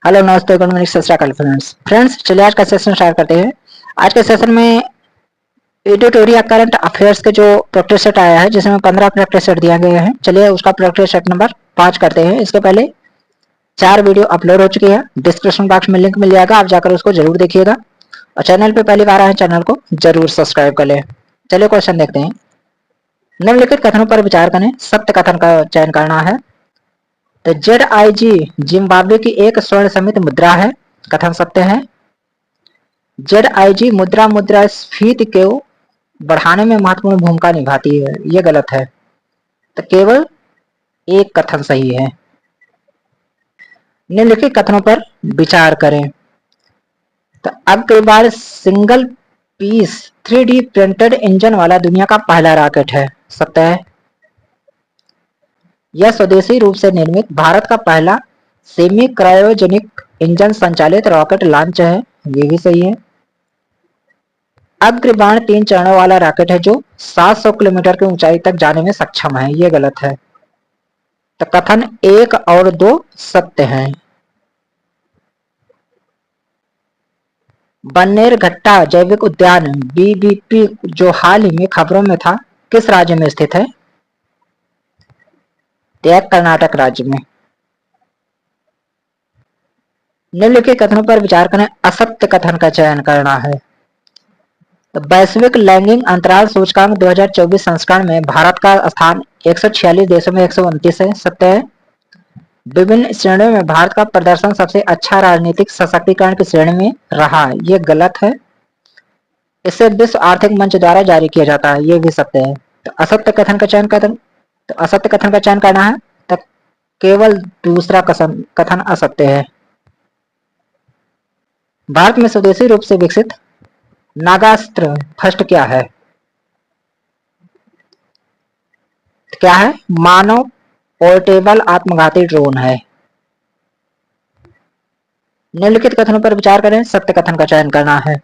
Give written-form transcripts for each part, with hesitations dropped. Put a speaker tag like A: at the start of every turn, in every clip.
A: Hello नमस्ते good morning सत श्री अकाल फ्रेंड्स चलिए आज का सेशन स्टार्ट करते हैं। आज के सेशन में एडिटोरियल करंट अफेयर्स के जो प्रैक्टिस सेट आया है जिसमें 15 प्रैक्टिस सेट दिया गया है। चलिए उसका प्रैक्टिस सेट नंबर 5 करते हैं। इसके पहले 4 वीडियो अपलोड हो चुकी है, डिस्क्रिप्शन बॉक्स में लिंक मिल जाएगा, आप जाकर उसको जरूर देखिएगा और चैनल पे पहली बार आए चैनल को जरूर सब्सक्राइब कर ले। चलिए क्वेश्चन देखते हैं। निम्नलिखित कथनों पर विचार करें, सत्य कथन का चयन करना है। तो ZIG जिम्बाब्वे की एक स्वर्ण समित मुद्रा है, कथन सत्य है। ZIG मुद्रास्फीति को बढ़ाने में महत्वपूर्ण भूमिका निभाती है, ये गलत है। तो केवल एक कथन सही है। निम्नलिखित कथनों पर विचार करें। तो अब की बार single piece 3D printed engine वाला दुनिया का पहला रॉकेट है, सत्य है। यह स्वदेशी रूप से निर्मित भारत का पहला सेमी क्रायोजेनिक इंजन संचालित रॉकेट लॉन्च है, ये भी सही है। अग्रबाण 3 चरणों वाला रॉकेट है जो 700 किलोमीटर की ऊंचाई तक जाने में सक्षम है, ये गलत है। तो कथन 1 और 2 सत्य हैं। बन्नेरघट्टा जैविक उद्यान BBP जो हाल ही में खबरों में था, किस राज्य में स्थित है? कर्नाटक राज्य में। निम्नलिखित कथनों पर विचार करें, असत्य कथन का चयन करना है। तो वैश्विक लैंगिक अंतराल सूचकांक 2024 संस्करण में भारत का स्थान 146 देशों में 129 है, सत्य है। विभिन्न श्रेणियों में भारत का प्रदर्शन सबसे अच्छा राजनीतिक सशक्तिकरण की श्रेणी में रहा, ये गलत है। इसे विश्व आर्थिक मंच द्वारा जारी किया जाता है, ये भी सत्य है। तो असत्य कथन का चयन करना है। तो केवल दूसरा कथन असत्य है। भारत में स्वदेशी रूप से विकसित नागास्त्र फर्स्ट क्या है? क्या है? मानव पोर्टेबल आत्मघाती ड्रोन है। निम्नलिखित कथनों पर विचार करें, सत्य कथन का चयन करना है।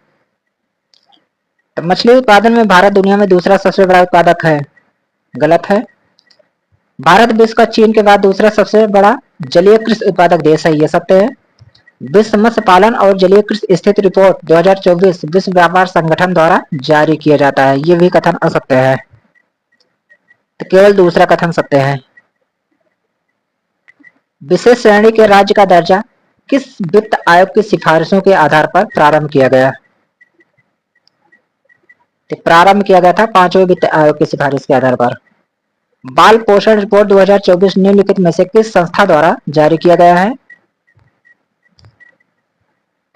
A: तो मछली उत्पादन में भारत दुनिया में दूसरा सबसे बड़ा उत्पादक है, गलत है। भारत विश्व का चीन के बाद दूसरा सबसे बड़ा जलीय कृषि उत्पादक देश है, ये सत्य है। विश्व मत्स्य पालन और जलीय कृषि स्थिति रिपोर्ट 2024 विश्व व्यापार संगठन द्वारा जारी किया जाता है, ये भी कथन असत्य है। तो केवल दूसरा कथन सत्य है। विशेष श्रेणी के राज्य का दर्जा किस वित्त आयोग की सिफारिशों के आधार पर प्रारंभ किया गया? तो प्रारंभ किया गया था 5वें वित्त आयोग की सिफारिश के आधार पर। बाल पोषण रिपोर्ट 2024 निम्नलिखित में से किस संस्था द्वारा जारी किया गया है?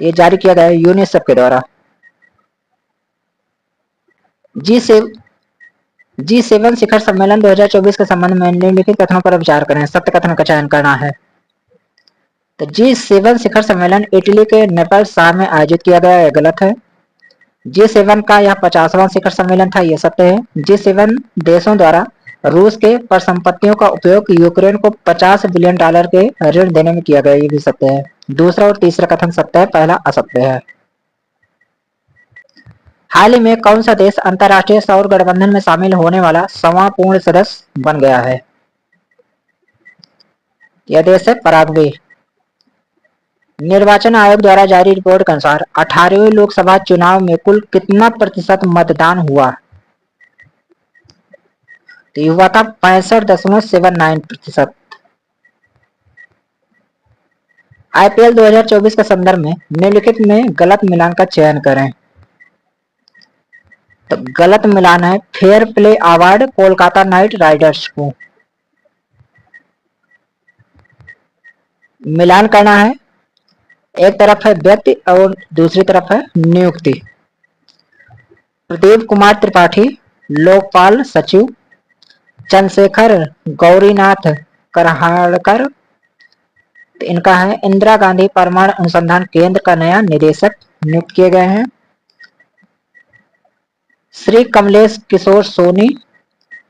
A: ये जारी किया गया है यूनिसेफ के द्वारा। G7 शिखर सम्मेलन 2024 के संबंध में निम्नलिखित कथनों पर विचार करें, सत्य कथन का चयन करना है। तो G7 शिखर सम्मेलन इटली के नेपल्स शहर में आयोजित किया गया है, गलत है। G7 का यह 50वां शिखर सम्मेलन था, यह सत्य है। G7 देशों द्वारा रूस के परिसंपत्तियों का उपयोग यूक्रेन को $50 बिलियन के ऋण देने में किया गया, ये भी सत्य है। दूसरा और तीसरा कथन सत्य है, पहला असत्य है। हाल ही में कौन सा देश अंतरराष्ट्रीय सौर गठबंधन में शामिल होने वाला 6वां पूर्ण सदस्य बन गया है? यह देश है पराग्वे। निर्वाचन आयोग द्वारा जारी रिपोर्ट के अनुसार 18वें लोकसभा चुनाव में कुल कितना प्रतिशत मतदान हुआ? तो हुआ था 65.79%। IPL 2024 के संदर्भ में निम्नलिखित में गलत मिलान का चयन करें। तो गलत मिलान है fair play award Kolkata night Riders को। मिलान करना है, एक तरफ है व्यक्ति और दूसरी तरफ है नियुक्ति। प्रदीप कुमार त्रिपाठी लोकपाल सचिव, चंद्रशेखर गौरीनाथ करहाड़कर, तो इनका है इंदिरा गांधी परमाणु अनुसंधान केंद्र का नया निदेशक नियुक्त किए गए हैं। श्री कमलेश किशोर सोनी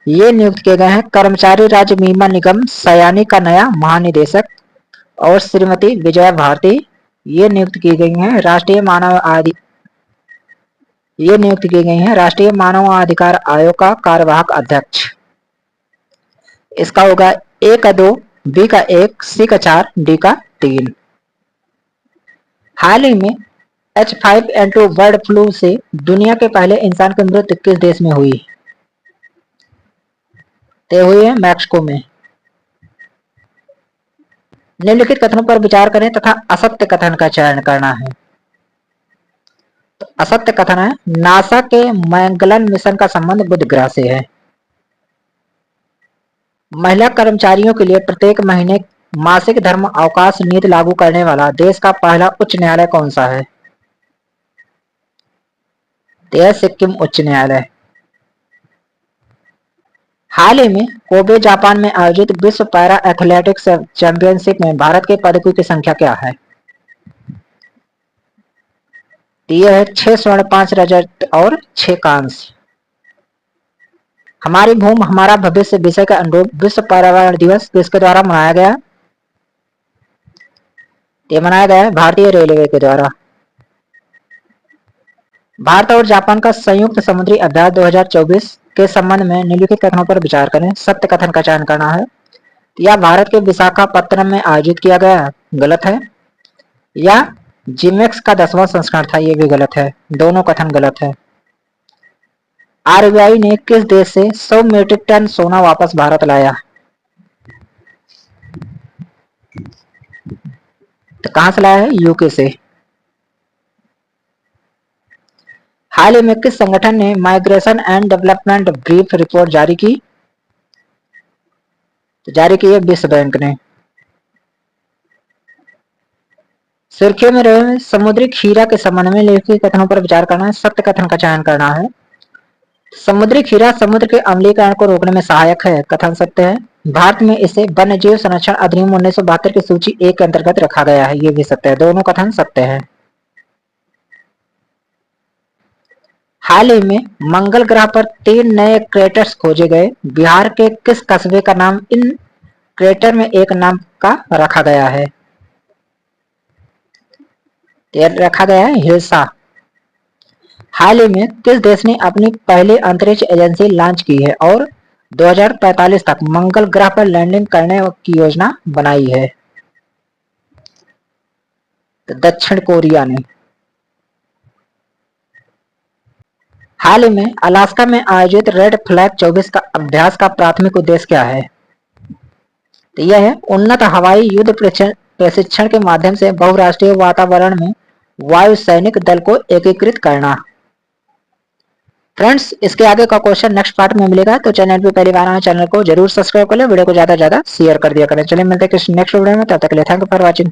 A: ये नियुक्त किए गए हैं कर्मचारी राज्य बीमा निगम सयानी का नया महानिदेशक। और श्रीमती विजया भारती ये नियुक्त की गई हैं राष्ट्रीय मानवाधिकार आयोग का कार्यवाहक अध्यक्ष। इसका होगा A का 2, B का 1, C का 4, D का 3। हाल ही में H5N2 बर्ड फ्लू से दुनिया के पहले इंसान की मृत्यु किस देश में हुई? तय हुई है मैक्सिको में। निम्नलिखित कथनों पर विचार करें तथा असत्य कथन का चयन करना है। तो असत्य कथन है, नासा के मैगलन मिशन का संबंध बुध ग्रह से है। महिला कर्मचारियों के लिए प्रत्येक महीने मासिक धर्म अवकाश नीति लागू करने वाला देश का पहला उच्च न्यायालय कौन सा है? यह सिक्किम उच्च न्यायालय। हाल ही में कोबे जापान में आयोजित विश्व पैरा एथलेटिक्स चैंपियनशिप में भारत के पदकों की संख्या क्या है? यह है 6 स्वर्ण 5 रजत और 6 कांस्य। हमारी भूमि हमारा भविष्य विषय के अनुरूप विश्व पर्यावरण दिवस किसके द्वारा मनाया गया? ये मनाया गया है भारतीय रेलवे के द्वारा। भारत और जापान का संयुक्त समुद्री अभ्यास 2024 के संबंध में निम्नलिखित कथनों पर विचार करें। सत्य कथन का चयन करना है। या भारत के विशाखापत्तनम में आयोजित किया गया, गलत है। या जिमेक्स का 10वां संस्करण था, ये भी गलत है। दोनों कथन गलत है। आरबीआई ने किस देश से 100 मीट्रिक टन सोना वापस भारत लाया? तो कहां से लाया है? यूके से। हाल ही में किस संगठन ने migration and development brief report जारी की? तो जारी की है विश्व बैंक ने। सुर्खियों में रहे समुद्री खीरा के संबंध में लिखित कथनों पर विचार करना है। सत्य कथन का चयन करना है। समुद्री खीरा समुद्र के अम्लीकरण को रोकने में सहायक है, कथन सत्य है। भारत में इसे वन्य जीव संरक्षण अधिनियम 1972 की सूची 1 के अंतर्गत रखा गया है, ये भी सत्य है। दोनों कथन सत्य है। हाल ही में मंगल ग्रह पर 3 नए क्रेटर्स खोजे गए। बिहार के किस कस्बे का नाम इन क्रेटर में एक नाम का रखा गया है? रखा गया है हिलसा। हाल ही में किस देश ने अपनी पहली अंतरिक्ष एजेंसी लॉन्च की है और 2045 तक मंगल ग्रह पर लैंडिंग करने की योजना बनाई है? तो दक्षिण कोरिया ने। हाल ही में अलास्का में आयोजित रेड फ्लैग 24 का अभ्यास का प्राथमिक उद्देश्य क्या है? तो यह है उन्नत हवाई युद्ध प्रशिक्षण के माध्यम से बहुराष्ट्रीय वातावरण में वायु सैनिक दल को एकीकृत करना। फ्रेंड्स, इसके आगे का क्वेश्चन नेक्स्ट पार्ट में मिलेगा, तो चैनल पे पहली बार आए चैनल को जरूर सब्सक्राइब कर ले, वीडियो को ज्यादा से ज्यादा शेयर कर दिया करें। चलिए मिलते हैं नेक्स्ट वीडियो में, तब तक के लिए थैंक यू फॉर वॉचिंग।